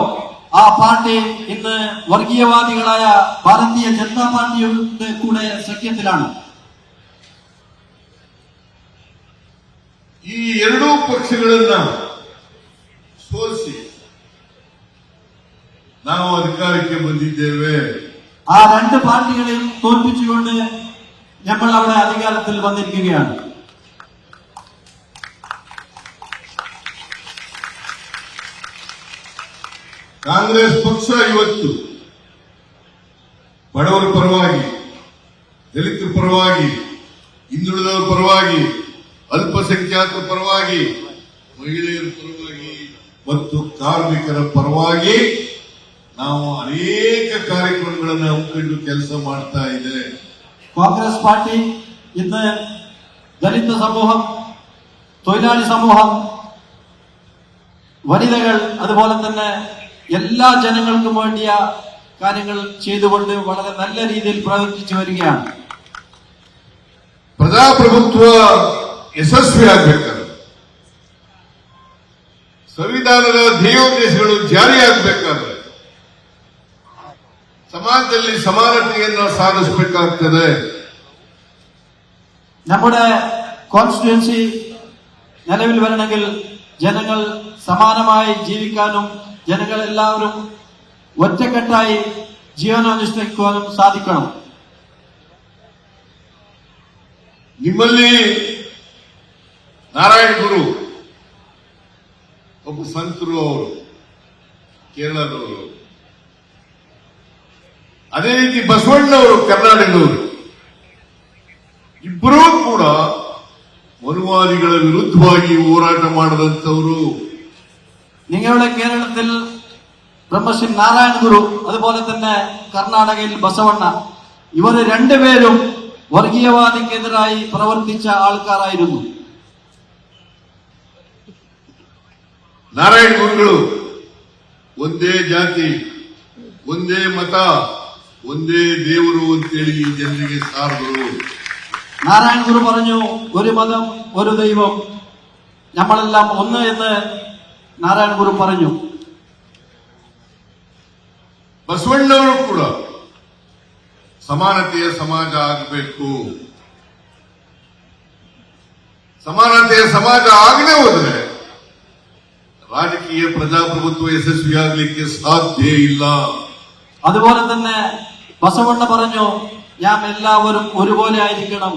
ആ പാർട്ടി ഇന്ന് വർഗീയവാദികളായ ഭാരതീയ ജനതാ പാർട്ടിയുടെ കൂടെ സഖ്യത്തിലാണ്. ಈ ಎರಡೂ ಪಕ್ಷಗಳನ್ನ ಸೋಲಿಸಿ ನಾವು ಅಧಿಕಾರಕ್ಕೆ ಬಂದಿದ್ದೇವೆ. ആ 2 പാർട്ടികളെയും തോൽപ്പിച്ചുകൊണ്ട് നമ്മൾ അവിടെ അധികാരത്തിൽ വന്നിരിക്കുകയാണ്. ಕಾಂಗ್ರೆಸ್ ಪಕ್ಷ ಇವತ್ತು ಬಡವರ ಪರವಾಗಿ, ದಲಿತರ ಪರವಾಗಿ, ಹಿಂದುಳಿದವರ ಪರವಾಗಿ, ಅಲ್ಪಸಂಖ್ಯಾತರ ಪರವಾಗಿ, ಮಹಿಳೆಯರ ಪರವಾಗಿ ಮತ್ತು ಕಾರ್ಮಿಕರ ಪರವಾಗಿ ನಾವು ಅನೇಕ ಕಾರ್ಯಕ್ರಮಗಳನ್ನು ಹಮ್ಮಿಕೊಂಡು ಕೆಲಸ ಮಾಡ್ತಾ ಇದೆ. കോൺഗ്രസ് പാർട്ടി ഇന്ന് ദലിത് സമൂഹം, തൊഴിലാളി സമൂഹം, വനിതകൾ, അതുപോലെ തന്നെ എല്ലാ ജനങ്ങൾക്കും വേണ്ടിയ കാര്യങ്ങൾ ചെയ്തുകൊണ്ട് വളരെ നല്ല രീതിയിൽ പ്രവർത്തിച്ചു വരികയാണ്. ಪ್ರಜಾಪ್ರಭುತ್ವ ಯಶಸ್ವಿಯಾಗಬೇಕಾದ್ರೆ, ಸಂವಿಧಾನದ ಧ್ಯೇಯೋದ್ದೇಶಗಳು ಜಾರಿಯಾಗಬೇಕಾದ್ರೆ സമാജത്തിൽ സമാനತೆಯನ್ನು സാധിಸಬೇಕಾಗ್ತದೆ. നമ്മുടെ കോൺസ്റ്റിറ്റ്യുവൻസി നിലവിൽ വരണമെങ്കിൽ ജനങ്ങൾ സമാനമായി ജീവിക്കാനും ജനങ്ങൾ എല്ലാവരും ഒറ്റക്കെട്ടായി ജീവനാനുഷ്ഠിക്കുവാനും സാധിക്കണം. ನಿಮ್ಮಲ್ಲಿ ನಾರಾಯಣ ಗುರು ಒಬ್ಬ ಸಂತರು, ಅವರು ಕೇರಳದವರು. ಅದೇ ರೀತಿ ಬಸವಣ್ಣವರು ಕರ್ನಾಟಕದವರು. ಇಬ್ಬರೂ ಕೂಡ ಮನುವಾದಿಗಳ ವಿರುದ್ಧವಾಗಿ ಹೋರಾಟ ಮಾಡದಂತವರು. നിങ്ങളുടെ കേരളത്തിൽ ബ്രഹ്മശ്രീ നാരായണ ഗുരു, അതുപോലെ തന്നെ കർണാടകയിൽ ബസവണ്ണ, ഇവർ രണ്ടുപേരും വർഗീയവാദിക്കെതിരായി പ്രവർത്തിച്ച ആൾക്കാരായിരുന്നു. ನಾರಾಯಣ ಗುರುಗಳು ಒಂದೇ ಜಾತಿ, ಒಂದೇ ಮತ, ಒಂದೇ ದೇವರು ಅಂತೇಳಿ ಈ ಜನರಿಗೆ ಸಾರಿದರು. നാരായണ ഗുരു പറഞ്ഞു, ഒരു മതം, ഒരു ദൈവം, നമ്മളെല്ലാം ഒന്ന് എന്ന് ನಾರಾಯಣ ಗುರು പറഞ്ഞു. ಬಸವಣ್ಣವರು ಕೂಡ ಸಮಾನತೆಯ ಸಮಾಜ ಆಗಬೇಕು. ಸಮಾನತೆಯ ಸಮಾಜ ಆಗದೆ ಹೋದ್ರೆ ರಾಜಕೀಯ ಪ್ರಜಾಪ್ರಭುತ್ವ ಯಶಸ್ವಿಯಾಗಲಿಕ್ಕೆ ಸಾಧ್ಯ ಇಲ್ಲ. അതുപോലെ തന്നെ ബസവണ്ണ പറഞ്ഞു, നാം എല്ലാവരും ഒരുപോലെ ആയിരിക്കണം,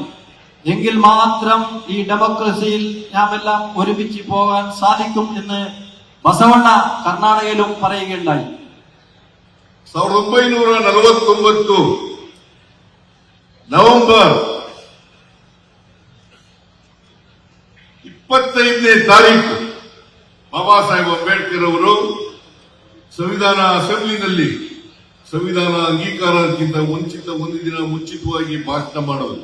എങ്കിൽ മാത്രം ഈ ഡെമോക്രസിയിൽ നാം എല്ലാം ഒരുമിച്ച് പോകാൻ സാധിക്കും എന്ന് ബസവണ്ണ കർണാടകയിലും പറയുകയുണ്ടായി. 1949 ನವೆಂಬರ್ 25ನೇ ತಾರೀಕು ಬಾಬಾ ಸಾಹೇಬ್ ಅಂಬೇಡ್ಕರ್ ಅವರು ಸಂವಿಧಾನ ಅಸೆಂಬ್ಲಿನಲ್ಲಿ ಸಂವಿಧಾನ ಅಂಗೀಕಾರಕ್ಕಿಂತ ಒಂದು ದಿನ ಮುಂಚಿತವಾಗಿ ಭಾಷಣ ಮಾಡೋದು.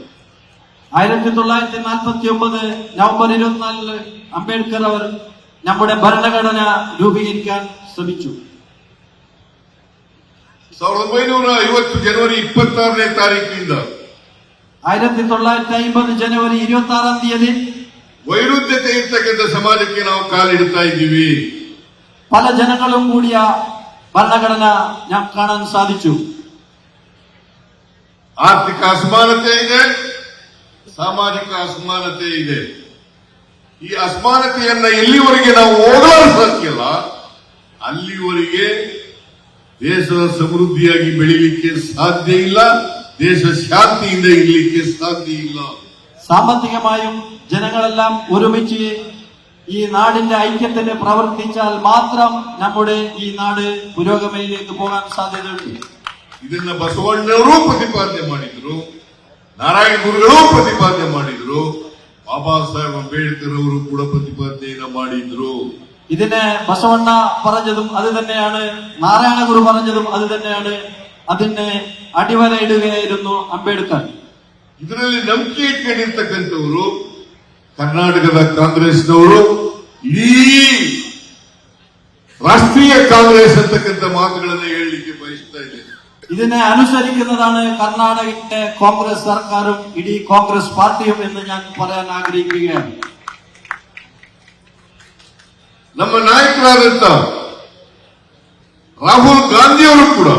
1949 നവംബർ 24 അംബേദ്കർ അവർ നമ്മുടെ ഭരണഘടന രൂപീകരിക്കാൻ ശ്രമിച്ചു. 1950 ಜನವರಿ 26ನೇ ತಾರೀಕಿನಿಂದ 1950 ಜನವರಿ 26 തീയതി ವೈರುಧ್ಯತೆ ಇರ್ತಕ್ಕಂಥ ಸಮಾಜಕ್ಕೆ ನಾವು ಕಾಲಿಡ್ತಾ ಇದ್ದೀವಿ. പല ജനങ്ങളും കൂടിയ ഭരണഘടന നാം കാണാൻ സാധിച്ചു. ಆರ್ಥಿಕ ಅಸಮಾನತೆ ಇದೆ, ಸಾಮಾಜಿಕ ಅಸಮಾನತೆ ಇದೆ. ಈ ಅಸಮಾನತೆಯನ್ನ ಎಲ್ಲಿವರೆಗೆ ನಾವು ಹೋಗಲಾರ ಸಾಧ್ಯಲ್ಲ ಅಲ್ಲಿವರೆಗೆ ದೇಶದ ಸಮೃದ್ಧಿಯಾಗಿ ಬೆಳೀಲಿಕ್ಕೆ ಸಾಧ್ಯ ಇಲ್ಲ, ದೇಶ ശാന്തിಯಿಂದ ഇരിക്കാൻ സാധ്യയില്ല. സാമ്പത്തികമായും ജനങ്ങളെല്ലാം ഒരുമിച്ച് ഈ നാടിന്റെ ഐക്യത്തിന് പ്രവർത്തിച്ചാൽ മാത്രം നമ്മുടെ ഈ നാട് പുരോഗമനയിലേക്ക് പോകാൻ സാധ്യതയുണ്ട്. ಇದನ್ನ ಬಸವಣ್ಣವರು ಪ್ರತಿಪಾದನೆ ಮಾಡಿದ್ರು, ನಾರಾಯಣ ಗುರುಗಳು ಪ್ರತಿಪಾದನೆ ಮಾಡಿದ್ರು, ಬಾಬಾ ಸಾಹೇಬ್ ಅಂಬೇಡ್ಕರ್ ಅವರು ಕೂಡ ಪ್ರತಿಪಾದನೆಯನ್ನ ಮಾಡಿದ್ರು. ഇതിനെ ബസവണ്ണ പറഞ്ഞതും അത് തന്നെയാണ്, നാരായണ ഗുരു പറഞ്ഞതും അത് തന്നെയാണ്. അതിന് അടിവരയിടുകയായിരുന്നു അംബേദ്കർ. ಇದರಲ್ಲಿ ನಂಬಿಕೆ ಇಟ್ಕೊಂಡಿರ್ತಕ್ಕಂಥವರು ಕರ್ನಾಟಕದ ಕಾಂಗ್ರೆಸ್ನವರು ಇಡೀ ರಾಷ್ಟ್ರೀಯ ಕಾಂಗ್ರೆಸ್ ಅಂತಕ್ಕಂಥ ಮಾತುಗಳನ್ನು ಹೇಳಲಿಕ್ಕೆ ಬಯಸ್ತಾ ಇದ್ದೇನೆ. ഇതിനെ അനുസരിക്കുന്നതാണ് കർണാടകയിലെ കോൺഗ്രസ് സർക്കാരും ഇടീ കോൺഗ്രസ് പാർട്ടിയും എന്ന് ഞാൻ പറയാൻ ആഗ്രഹിക്കുകയാണ്. ನಮ್ಮ ನಾಯಕರಾದಂತ ರಾಹುಲ್ ಗಾಂಧಿಯವರು ಕೂಡ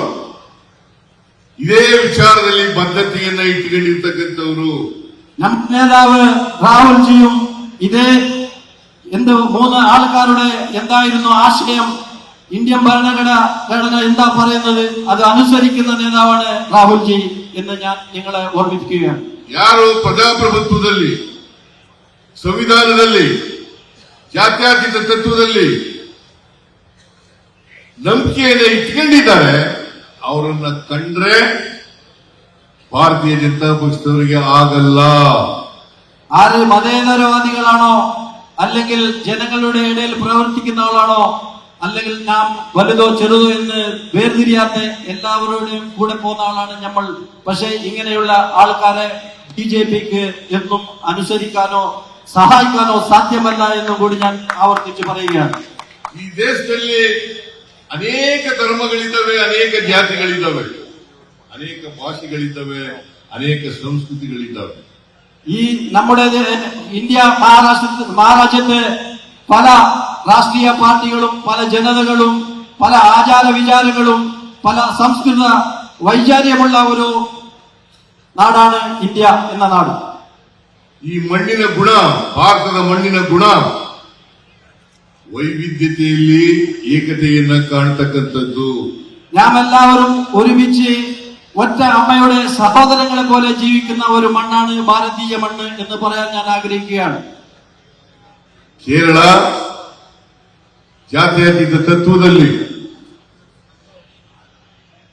ಇದೇ ವಿಚಾರದಲ್ಲಿ ಬದ್ಧತೆಯನ್ನ ಇಟ್ಟುಕೊಂಡಿರ್ತಕ್ಕಂಥವರು. നമ്മുടെ നേതാവ് രാഹുൽജിയും ഇതേ മൂന്ന് ആൾക്കാരുടെ എന്തായിരുന്നു ആശയം, ഇന്ത്യൻ ഭരണഘടന എന്താ പറയുന്നത് അത് അനുസരിക്കുന്ന നേതാവാണ് രാഹുൽജി എന്ന് ഞാൻ നിങ്ങളെ ഓർമ്മിപ്പിക്കുകയാണ്. ಯಾರು ಪ್ರಜಾಪ್ರಭುತ್ವದಲ್ಲಿ, ಸಂವಿಧಾನದಲ್ಲಿ, ಜಾತ್ಯತೀತ ತತ್ವದಲ್ಲಿ ನಂಬಿಕೆಯನ್ನು ಇಟ್ಕೊಂಡಿದ್ದಾರೆ ಅವರನ್ನ ಕಂಡ್ರೆ ಭಾರತೀಯ ಜನತಾ ಪಕ್ಷದವರಿಗೆ ಆಗಲ್ಲ. ആര് മതേതരവാദികളാണോ അല്ലെങ്കിൽ ജനങ്ങളുടെ ഇടയിൽ പ്രവർത്തിക്കുന്നവളാണോ അല്ലെങ്കിൽ നാം വലുതോ ചെറുതോ എന്ന് വേർതിരിയാത്ത എല്ലാവരുടെയും കൂടെ പോകുന്ന ആളാണ് നമ്മൾ. പക്ഷെ ഇങ്ങനെയുള്ള ആൾക്കാരെ ബിജെപിക്ക് എന്നും അനുസരിക്കാനോ സഹായിക്കാനോ സാധ്യമല്ല എന്നും കൂടി ഞാൻ ആവർത്തിച്ച് പറയുകയാണ്. ಈ ದೇಶದಲ್ಲಿ ಅನೇಕ ಧರ್ಮಗಳಿದ್ದಾವೆ, ಅನೇಕ ಜಾತಿಗಳಿದ್ದಾವೆ, ಅನೇಕ ಭಾಷೆಗಳಿದ್ದಾವೆ, ಅನೇಕ ಸಂಸ್ಕೃತಿಗಳಿದ್ದಾವೆ. ഈ നമ്മുടെ ഇന്ത്യ മഹാരാജ്യത്ത് പല രാഷ്ട്രീയ പാർട്ടികളും പല ജനതകളും പല ആചാര വിചാരങ്ങളും പല സംസ്കൃത വൈചാര്യമുള്ള ഒരു നാടാണ് ഇന്ത്യ എന്ന നാട്. ಈ ಮಣ್ಣಿನ ಗುಣ, ಭಾರತದ ಮಣ್ಣಿನ ಗುಣ ವೈವಿಧ್ಯತೆಯಲ್ಲಿ ಏಕತೆಯನ್ನ ಕಾಣ್ತಕ್ಕಂಥದ್ದು. നാം എല്ലാവരും ഒരുമിച്ച് ഒറ്റ അമ്മയുടെ സഹോദരങ്ങളെ പോലെ ജീവിക്കുന്ന ഒരു മണ്ണാണ് ഭാരതീയ മണ്ണ് എന്ന് പറയാൻ ഞാൻ ആഗ്രഹിക്കുകയാണ്. ಕೇರಳ ಜಾತ್ಯತೀತ ತತ್ವದಲ್ಲಿ,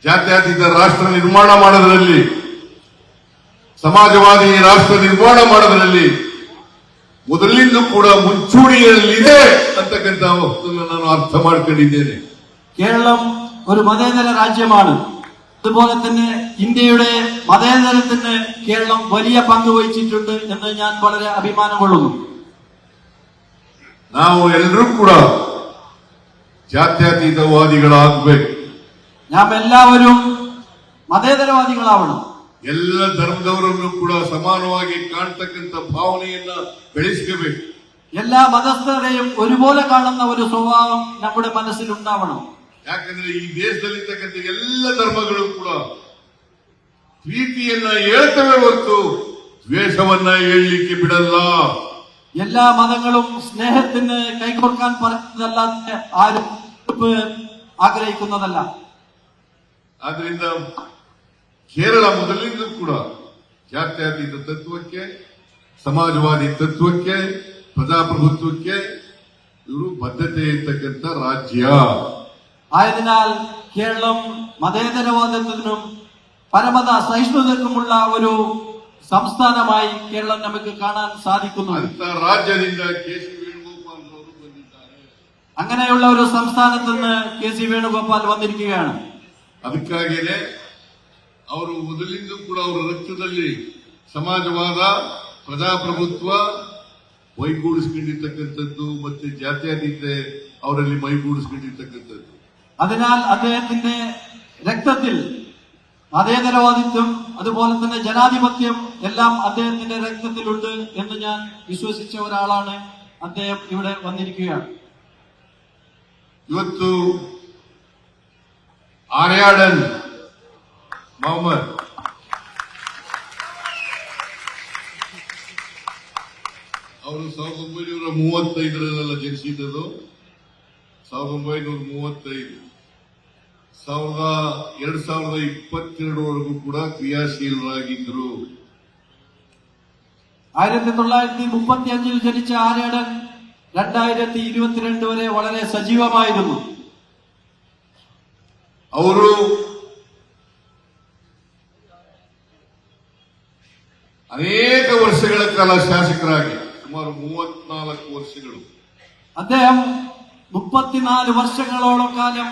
ಜಾತ್ಯತೀತ ರಾಷ್ಟ್ರ ನಿರ್ಮಾಣ ಮಾಡೋದ್ರಲ್ಲಿ, ಸಮಾಜವಾದಿ ರಾಷ್ಟ್ರ ನಿರ್ಮಾಣ ಮಾಡೋದ್ರಲ್ಲಿ ಮೊದಲಿಂದ ಕೂಡ ಮುಂಚೂಣಿಯಲ್ಲಿದೆ ಅಂತಕ್ಕಂಥ ವಸ್ತುವನ್ನು ನಾನು ಅರ್ಥ ಮಾಡ್ಕೊಂಡಿದ್ದೇನೆ. കേരളം ഒരു മതേതര രാജ്യമാണ്. അതുപോലെ തന്നെ ഇന്ത്യയുടെ മതേതരത്തിന് കേരളം വലിയ പങ്ക് വഹിച്ചിട്ടുണ്ട് എന്ന് ഞാൻ വളരെ അഭിമാനം കൊള്ളുന്നു. ನಾವು ಎಲ್ಲರೂ ಕೂಡ ಜಾತ್ಯತೀತವಾದಿಗಳಾಗಬೇಕು. നാം എല്ലാവരും മതേതരവാദികളാവണം. ಎಲ್ಲ ಧರ್ಮದವರನ್ನು ಕೂಡ ಸಮಾನವಾಗಿ ಕಾಣ್ತಕ್ಕಂಥ ಭಾವನೆಯನ್ನ ಬೆಳೆಸ್ಕೋಬೇಕು. എല്ലാ മതസ്ഥരെയും ഒരുപോലെ കാണുന്ന ഒരു സ്വഭാവം നമ്മുടെ മനസ്സിൽ ഉണ്ടാവണം. ಯಾಕಂದ್ರೆ ಈ ದೇಶದಲ್ಲಿರ್ತಕ್ಕಂಥ ಎಲ್ಲ ಧರ್ಮಗಳು ಕೂಡ ಪ್ರೀತಿಯನ್ನ ಹೇಳ್ತವೆ ಹೊರತು ದ್ವೇಷವನ್ನ ಹೇಳಲಿಕ್ಕೆ ಬಿಡಲ್ಲ. എല്ലാ മതങ്ങളും സ്നേഹത്തിന് കൈകൊടുക്കാൻ പറയുന്നതല്ലാതെ ആരും ആഗ്രഹിക്കുന്നതല്ല. ಆದ್ರಿಂದ ಕೇರಳ ಮೊದಲಿಂದ ಕೂಡ ಜಾತ್ಯತೀತ ತತ್ವಕ್ಕೆ, ಸಮಾಜವಾದಿ ತತ್ವಕ್ಕೆ, ಪ್ರಜಾಪ್ರಭುತ್ವಕ್ಕೆ ಇವರು ಬದ್ಧತೆ ಇರ್ತಕ್ಕಂಥ ರಾಜ್ಯ. ആയതിനാൽ കേരളം മതേതരവാദത്തിനും പരമത സഹിഷ്ണുതക്കുമുള്ള ഒരു സംസ്ഥാനമായി കേരളം നമുക്ക് കാണാൻ സാധിക്കുന്നു. ಅಂತ ರಾಜ್ಯದಿಂದ ಕೆ.ಸಿ. ವೇಣುಗೋಪಾಲ್ ಅವರು ಬಂದಿದ್ದಾರೆ. അങ്ങനെയുള്ള ഒരു സംസ്ഥാനത്ത് നിന്ന് കെ.സി. വേണുഗോപാൽ വന്നിരിക്കുകയാണ്. ಅದಕ್ಕಾಗಿಯೇ ಅವರು ಮೊದಲಿಂದ ಕೂಡ ಅವರ ರಕ್ತದಲ್ಲಿ ಸಮಾಜವಾದ, ಪ್ರಜಾಪ್ರಭುತ್ವ ಮೈಗೂಡಿಸ್ಕೊಂಡಿರ್ತಕ್ಕಂಥದ್ದು ಮತ್ತೆ ಜಾತ್ಯತೀತೆ ಅವರಲ್ಲಿ ಮೈಗೂಡಿಸ್ಕೊಂಡಿರ್ತಕ್ಕಂಥದ್ದು. അതിനാൽ അദ്ദേഹത്തിന്റെ രക്തത്തിൽ മതേതരവാദിത്വം അതുപോലെ തന്നെ ജനാധിപത്യം എല്ലാം അദ്ദേഹത്തിന്റെ രക്തത്തിലുണ്ട് എന്ന് ഞാൻ വിശ്വസിച്ച ഒരാളാണ്. അദ്ദേഹം ഇവിടെ വന്നിരിക്കുകയാണ്. ಇವತ್ತು ಆರ್ಯಾಡನ್ ಮೊಹಮ್ಮದ್ ಅವರು 1935 ಜನಿಸಿದ್ದು. 1935 2022ವರೆಗೂ ಕೂಡ ಕ್ರಿಯಾಶೀಲರಾಗಿದ್ದರು. 1935 ജനിച്ച ആര്യാടൻ 2022 വരെ വളരെ സജീവമായിരുന്നു. ಅವರು ಅನೇಕ ವರ್ಷಗಳ ಕಾಲ ಶಾಸಕರಾಗಿ ಸುಮಾರು 34 ವರ್ಷಗಳು. അദ്ദേഹം 34 വർഷങ്ങളോളം കാലം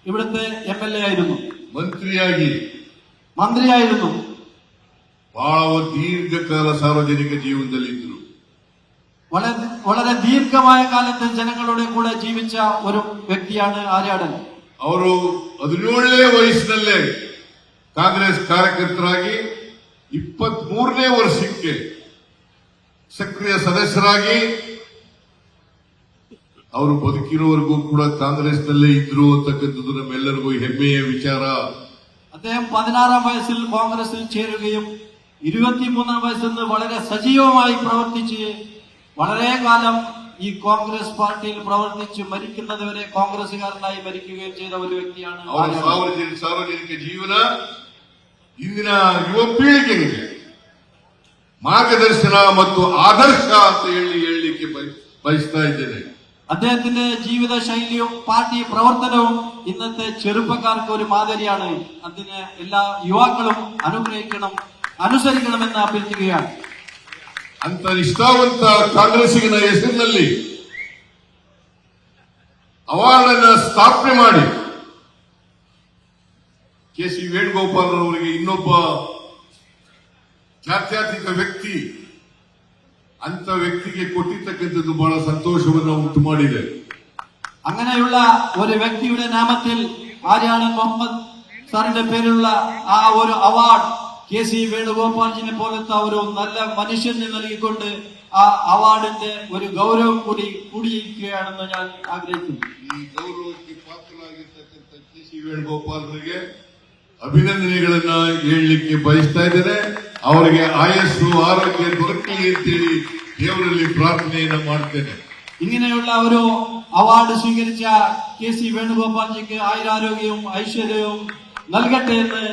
ഇവിടുത്തെ MLA ആയിരുന്നു, മന്ത്രിയായിരുന്നു. ಬಹಳ ದೀರ್ಘಕಾಲ ಸಾರ್ವಜನಿಕ ಜೀವನದಲ್ಲಿದ್ದರು. വളരെ ദീർഘമായ കാലത്ത് ജനങ്ങളുടെ കൂടെ ജീവിച്ച ഒരു വ്യക്തിയാണ് ആര്യാടൻ. ಅವರು 17ನೇ ವಯಸ್ಸಿನಲ್ಲೇ ಕಾಂಗ್ರೆಸ್ ಕಾರ್ಯಕರ್ತರಾಗಿ 23ನೇ ವರ್ಷಕ್ಕೆ ಸಕ್ರಿಯ ಸದಸ್ಯರಾಗಿ ಅವರು ಬದುಕಿರೋವರೆಗೂ ಕೂಡ ಕಾಂಗ್ರೆಸ್ನಲ್ಲೇ ಇದ್ರು ಅಂತಕ್ಕಂಥದ್ದು ನಮ್ಮೆಲ್ಲರಿಗೂ ಹೆಮ್ಮೆಯ ವಿಚಾರ. അദ്ദേഹം 16ാം വയസ്സിൽ കോൺഗ്രസിൽ ചേരുകയും 23ാം വയസ്സിൽ നിന്ന് വളരെ സജീവമായി പ്രവർത്തിച്ച് വളരെ കാലം ഈ കോൺഗ്രസ് പാർട്ടിയിൽ പ്രവർത്തിച്ച് മരിക്കുന്നത് വരെ കോൺഗ്രസുകാരനായി മരിക്കുകയും ചെയ്ത ഒരു വ്യക്തിയാണ്. ಸಾರ್ವಜನಿಕ ಜೀವನ ಇಂದಿನ ಯುವ ಪೀಳಿಗೆಗೆ ಮಾರ್ಗದರ್ಶನ ಮತ್ತು ಆದರ್ಶ ಅಂತ ಹೇಳಲಿಕ್ಕೆ ಬಯಸ್ತಾ ಇದ್ದೇನೆ. അദ്ദേഹത്തിന്റെ ജീവിത ശൈലിയും പാർട്ടി പ്രവർത്തനവും ഇന്നത്തെ ചെറുപ്പക്കാർക്ക് ഒരു മാതൃകയാണ്. അതിന് എല്ലാ യുവാക്കളും അനുസരിക്കണമെന്ന് അഭ്യർത്ഥിക്കുകയാണ്. ಅಂತ ನಿಷ್ಠಾವಂತ ಕಾಂಗ್ರೆಸ್ಸಿನ ಹೆಸರಿನಲ್ಲಿ ಅವಾರ್ಡ್ ಅನ್ನು ಸ್ಥಾಪನೆ ಮಾಡಿ KC ವೇಣುಗೋಪಾಲ್ ಅವರಿಗೆ ಇನ್ನೊಬ್ಬ ಜಾತ್ಯತೀತ ವ್ಯಕ್ತಿ ಅಂತ ವ್ಯಕ್ತಿಗೆ ಕೊಟ್ಟಿರ್ತಕ್ಕಂಥದ್ದು ಬಹಳ ಸಂತೋಷವನ್ನು ಉಂಟು ಮಾಡಿದೆ. അങ്ങനെയുള്ള ഒരു വ്യക്തിയുടെ നാമത്തിൽ ആര്യാടൻ മുഹമ്മദ് സാറിന്റെ പേരിലുള്ള ആ ഒരു അവാർഡ് KC വേണുഗോപാൽജിനെ പോലത്തെ ഒരു നല്ല മനുഷ്യന് നൽകിക്കൊണ്ട് ആ അവാർഡിന്റെ ഒരു ഗൗരവം കൂടിയിരിക്കുകയാണെന്ന് ഞാൻ ആഗ്രഹിക്കുന്നു. ಈ ಗೌರವಕ್ಕೆ ಪಾತ್ರರಾಗಿರ್ತಕ್ಕಂಥ KC ವೇಣುಗೋಪಾಲ್ರಿಗೆ ಅಭಿನಂದನೆಗಳನ್ನ ಹೇಳಲಿಕ್ಕೆ ಬಯಸ್ತಾ ಇದ್ದೇನೆ. ಅವರಿಗೆ ಆಯಸ್ಸು ಆರೋಗ್ಯ ದೊರಕಲಿ ಅಂತೇಳಿ ದೇವರಲ್ಲಿ ಪ್ರಾರ್ಥನೆಯನ್ನ ಮಾಡ್ತೇನೆ. ഇങ്ങനെയുള്ള ഒരു അവാർഡ് സ്വീകരിച്ച KC വേണുഗോപാൽജിക്ക് ആയുരാരോഗ്യവും ഐശ്വര്യവും നൽകട്ടെ എന്ന്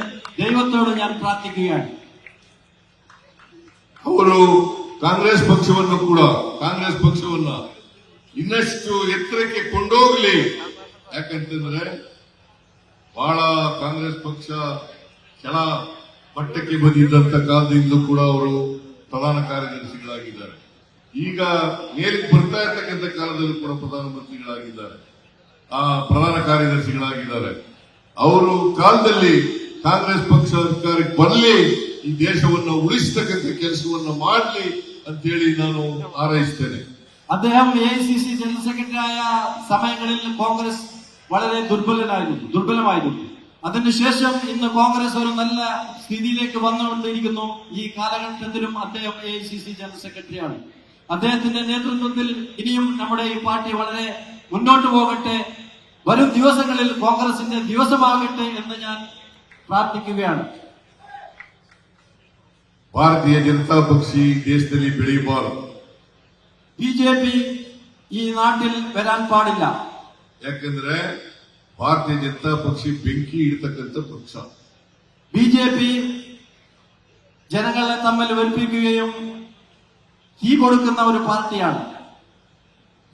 ദൈവത്തോട് ഞാൻ പ്രാർത്ഥിക്കുകയാണ്. ಅವರು ಕಾಂಗ್ರೆಸ್ ಪಕ್ಷವನ್ನ ಇನ್ನಷ್ಟು ಎತ್ತರಕ್ಕೆ ಕೊಂಡೋಗಲಿ. ಯಾಕಂತಂದ್ರೆ ಬಹಳ ಕಾಂಗ್ರೆಸ್ ಪಕ್ಷ ಕೆಳ ಮಟ್ಟಕ್ಕೆ ಬಂದಿದ್ದಂತ ಕಾಲದಿಂದಲೂ ಕೂಡ ಅವರು ಪ್ರಧಾನ ಕಾರ್ಯದರ್ಶಿಗಳಾಗಿದ್ದಾರೆ. ಈಗ ಮೇಲಿಗೆ ಬರ್ತಾ ಇರ್ತಕ್ಕಂಥ ಕಾಲದಲ್ಲೂ ಕೂಡ ಪ್ರಧಾನಮಂತ್ರಿಗಳಾಗಿದ್ದಾರೆ, ಪ್ರಧಾನ ಕಾರ್ಯದರ್ಶಿಗಳಾಗಿದ್ದಾರೆ. ಅವರು ಕಾಲದಲ್ಲಿ ಕಾಂಗ್ರೆಸ್ ಪಕ್ಷ ಅಧಿಕಾರಕ್ಕೆ ಬರಲಿ, ಈ ದೇಶವನ್ನು ಉಳಿಸತಕ್ಕಂಥ ಕೆಲಸವನ್ನು ಮಾಡಲಿ ಅಂತೇಳಿ ನಾನು ಹಾರೈಸ್ತೇನೆ. അദ്ദേഹം AICC ജനറൽ സെക്രട്ടറി ആയ സമയങ്ങളിൽ കോൺഗ്രസ് വളരെ ദുർബലമായിരുന്നു. അതിനുശേഷം ഇന്ന് കോൺഗ്രസ് ഒരു നല്ല സ്ഥിതിയിലേക്ക് വന്നുകൊണ്ടിരിക്കുന്നു. ഈ കാലഘട്ടത്തിലും അദ്ദേഹം AICC ജനറൽ സെക്രട്ടറിയാണ്. അദ്ദേഹത്തിന്റെ നേതൃത്വത്തിൽ ഇനിയും നമ്മുടെ ഈ പാർട്ടി വളരെ മുന്നോട്ട് പോകട്ടെ, വരും ദിവസങ്ങളിൽ കോൺഗ്രസിന്റെ ദിവസമാകട്ടെ എന്ന് ഞാൻ പ്രാർത്ഥിക്കുകയാണ്. ಭಾರತೀಯ ಜನತಾ ಪಕ್ಷ ದೇಶದಲ್ಲಿ ಬೆಳೆಯಬಾರದು. BJP ಈ ನಾട്ടിൽ വരാൻ പാടില്ല. ಯಾಕಂದ್ರೆ ಭಾರತೀಯ ಜನತಾ ಪಕ್ಷ ಬೆಂಕಿ ಇಡತಕ್ಕಂಥ ಪಕ್ಷ. BJP ജനങ്ങളെ തമ്മിൽ വെറുപ്പിക്കുകയും തീ കൊടുക്കുന്ന ഒരു പാർട്ടിയാണ്.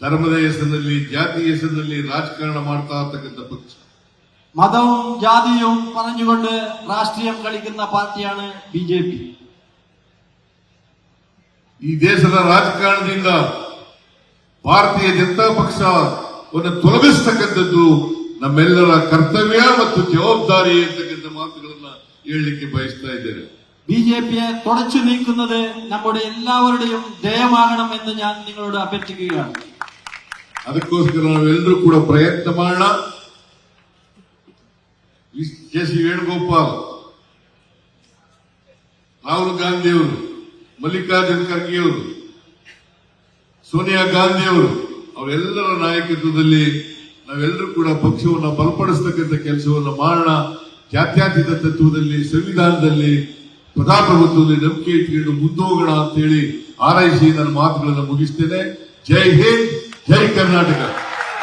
ಧರ್ಮದ ಹೆಸರಿನಲ್ಲಿ ಜಾತಿ ಹೆಸರಿನಲ್ಲಿ ರಾಜಕಾರಣ ಮಾಡ್ತಾ ಇರ್ತಕ್ಕಂಥ ಪಕ್ಷ. മതവും ജാതിയും പറഞ്ഞുകൊണ്ട് രാഷ്ട്രീയം കളിക്കുന്ന പാർട്ടിയാണ് BJP. ಈ ದೇಶದ ರಾಜಕಾರಣದಿಂದ ಭಾರತೀಯ ಜನತಾ ಪಕ್ಷವನ್ನು ತೊಲಗಿಸ್ತಕ್ಕಂಥದ್ದು ನಮ್ಮೆಲ್ಲರ ಕರ್ತವ್ಯ ಮತ್ತು ಜವಾಬ್ದಾರಿ ಅಂತಕ್ಕಂಥ ಮಾತುಗಳನ್ನ ಹೇಳಲಿಕ್ಕೆ ಬಯಸ್ತಾ ಇದ್ದೇನೆ. BJPയെ തുടച്ചു നീക്കുന്നത് നമ്മുടെ എല്ലാവരുടെയും ಧ್ಯೇಯമാകണം എന്ന് ഞാൻ നിങ്ങളോട് അഭ്യർത്ഥിക്കുകയാണ്. ಅದಕ್ಕೋಸ್ಕರ ನಾವೆಲ್ಲರೂ ಕೂಡ ಪ್ರಯತ್ನ ಮಾಡೋಣ. KC ವೇಣುಗೋಪಾಲ್, ರಾಹುಲ್ ಗಾಂಧಿಯವರು, ಮಲ್ಲಿಕಾರ್ಜುನ್ ಖರ್ಗೆಯವರು, ಸೋನಿಯಾ ಗಾಂಧಿಯವರು, ಅವರೆಲ್ಲರ ನಾಯಕತ್ವದಲ್ಲಿ ನಾವೆಲ್ಲರೂ ಕೂಡ ಪಕ್ಷವನ್ನು ಬಲಪಡಿಸತಕ್ಕಂಥ ಕೆಲಸವನ್ನು ಮಾಡೋಣ. ಜಾತ್ಯತೀತ ತತ್ವದಲ್ಲಿ, ಸಂವಿಧಾನದಲ್ಲಿ, ಪ್ರಜಾಪ್ರಭುತ್ವದಲ್ಲಿ ನಂಬಿಕೆ ಇಟ್ಕೊಂಡು ಮುಂದೋಗೋಣ ಅಂತ ಹೇಳಿ ಹಾರೈಸಿ ನನ್ನ ಮಾತುಗಳನ್ನು ಮುಗಿಸ್ತೇನೆ. ಜೈ ಹಿಂದ್, ಜೈ ಕರ್ನಾಟಕ.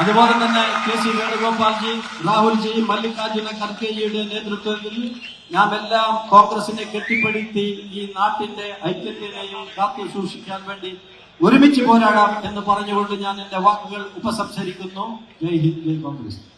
അതുപോലെ തന്നെ കെ സി വേണുഗോപാൽജി, രാഹുൽജി, മല്ലികാർജുന ഖർഗെജിയുടെ നേതൃത്വത്തിൽ നാം എല്ലാം കോൺഗ്രസിനെ കെട്ടിപ്പടുത്തി ഈ നാട്ടിന്റെ ഐക്യത്തിനെയും കാത്തു സൂക്ഷിക്കാൻ വേണ്ടി ഒരുമിച്ച് പോരാടാം എന്ന് പറഞ്ഞുകൊണ്ട് ഞാൻ എന്റെ വാക്കുകൾ ഉപസംഹരിക്കുന്നു. ജയ് ഹിന്ദ്, ജയ് കോൺഗ്രസ്.